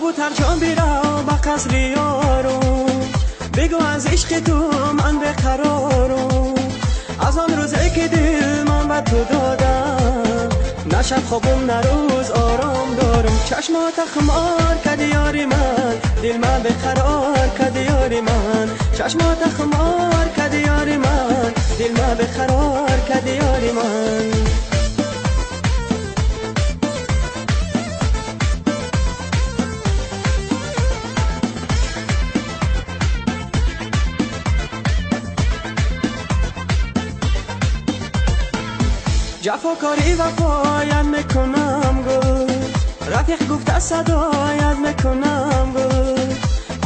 کبوتر جان بیرا با قصر یارو، بگو از عشق تو من بقرارم. از آن روزی که دل من به تو دادم، نه شب خوابم نه روز آرام دارم. چشمات خمار کردی یاری من، دل من بقرار کردی یاری من. چشمات خمار کردی یاری من، دل من بقرار کردی یاری من. جفاکاری وفایت میکنم گل، رفیق گفته صدایت میکنم گل.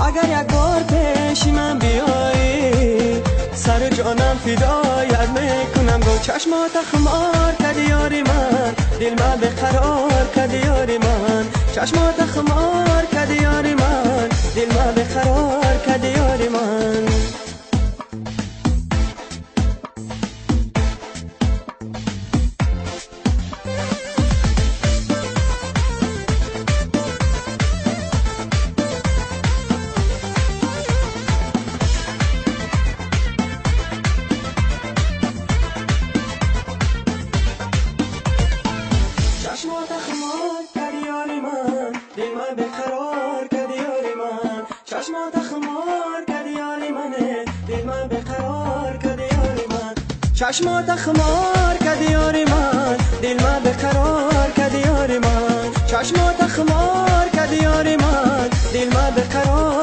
اگر یک بار پیش من بیایی، سر جانم فدایت میکنم گل. چشمات خمار کردی یاری من، دل من بقرار کردی یاری من. چشمات خمار کردی یاری من، دل من بقرار کردی یاری من. چشمات خمار کردی یاری من، دل من بقرار کردی یاری من. چشمات خمار کردی یاری من، دل من بقرار کردی یاری من. چشمات خمار کردی یاری من، دل من بقرار کردی یاری من. چشمات خمار کردی یاری من، دل من بقرار